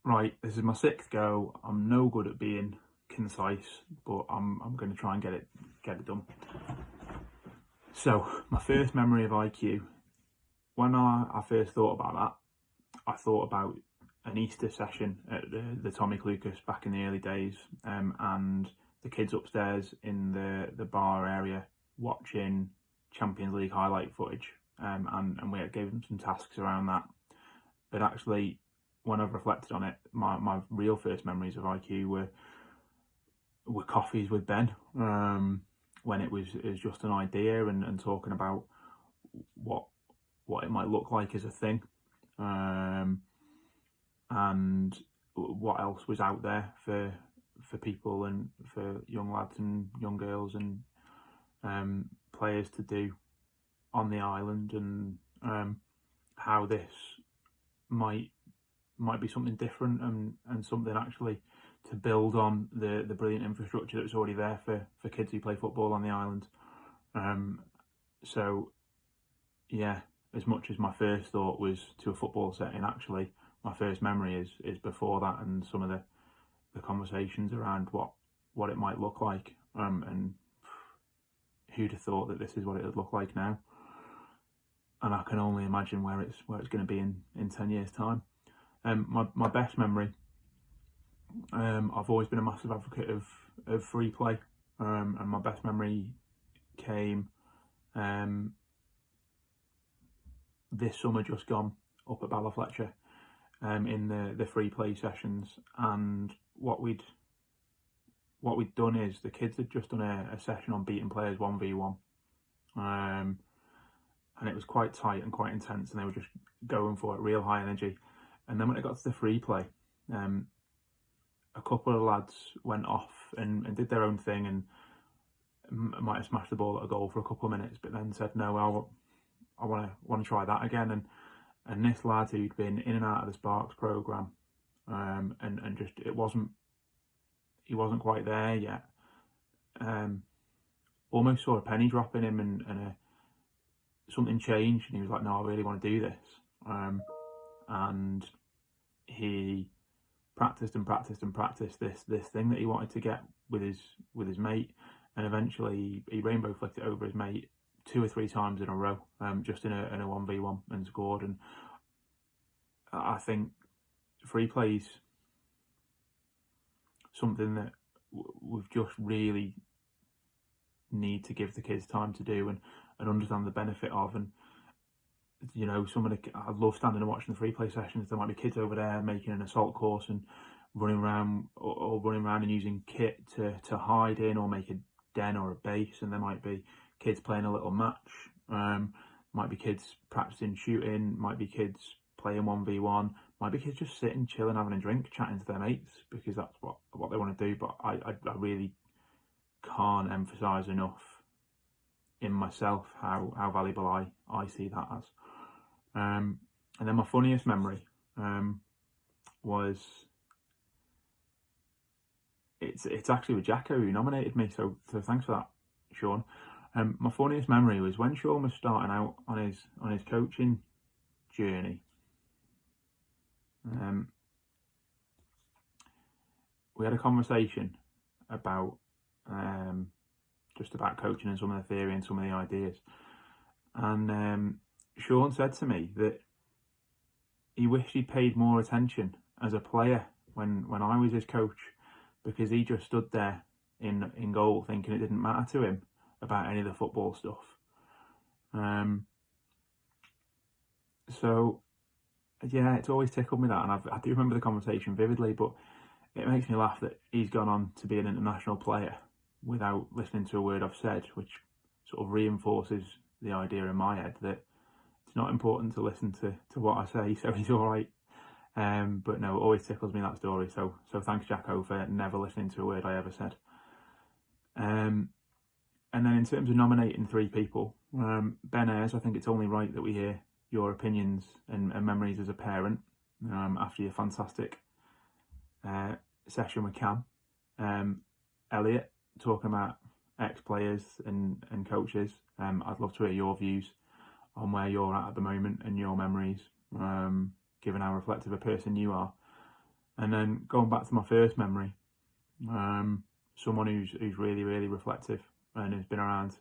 right, this is my sixth go. I'm no good at being concise, but I'm going to try and get it done. So my first memory of iCue, when I first thought about that, I thought about an Easter session at the Tommy Lucas back in the early days, and the kids upstairs in the bar area watching Champions League highlight footage, and we gave them some tasks around that. But actually, when I've reflected on it, my real first memories of iCue were coffees with Ben, when it was just an idea and talking about what it might look like as a thing, and what else was out there for people and for young lads and young girls and players to do on the island, and how this might be something different and something actually to build on the brilliant infrastructure that's already there for kids who play football on the island. So yeah, as much as my first thought was to a football setting, actually my first memory is before that, and some of the conversations around what it might look like, and who'd have thought that this is what it would look like now. And I can only imagine where it's going to be in 10 years time. My best memory, I've always been a massive advocate of free play, and my best memory came this summer just gone, up at Balafletcher, in the free play sessions. And what we'd done is the kids had just done a session on beating players 1v1, and it was quite tight and quite intense, and they were just going for it, real high energy. And then when it got to the free play, a couple of lads went off and did their own thing, and might have smashed the ball at a goal for a couple of minutes, but then said, no, I want to try that again. And this lad who'd been in and out of the Sparks programme, and just he wasn't quite there yet, almost saw a penny drop in him, and something changed, and he was like, no, I really want to do this. And he practiced this thing that he wanted to get with his mate, and eventually he rainbow flicked it over his mate 2 or 3 times in a row, just in a 1v1, and scored. And I think free play's something that we've just really need to give the kids time to do and understand the benefit of. And you know, I love standing and watching the free play sessions. There might be kids over there making an assault course and running around, or running around and using kit to hide in or make a den or a base, and there might be kids playing a little match, might be kids practicing shooting, might be kids playing 1v1, might be kids just sitting, chilling, having a drink, chatting to their mates, because that's what they want to do. But I really can't emphasise enough in myself how valuable I see that as. And then my funniest memory was, it's actually with Jacko who nominated me, so thanks for that, Sean. My funniest memory was when Sean was starting out on his coaching journey. We had a conversation about just about coaching and some of the theory and some of the ideas, and Sean said to me that he wished he'd paid more attention as a player when I was his coach, because he just stood there in goal thinking it didn't matter to him about any of the football stuff. So yeah, it's always tickled me that, and I do remember the conversation vividly, but it makes me laugh that he's gone on to be an international player without listening to a word I've said, which sort of reinforces the idea in my head that it's not important to listen to what I say, so he's all right. But no, it always tickles me, that story. So thanks, Jacko, for never listening to a word I ever said. And then in terms of nominating 3 people, Ben Ayres, I think it's only right that we hear your opinions and memories as a parent after your fantastic session with Cam. Elliot, talking about ex-players and coaches, I'd love to hear your views on where you're at the moment and your memories, given how reflective a person you are. And then going back to my first memory, someone who's really, really reflective and has been around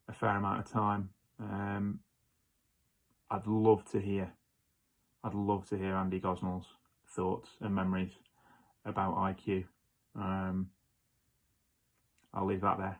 a fair amount of time. I'd love to hear Andy Gosnell's thoughts and memories about iCue. I'll leave that there.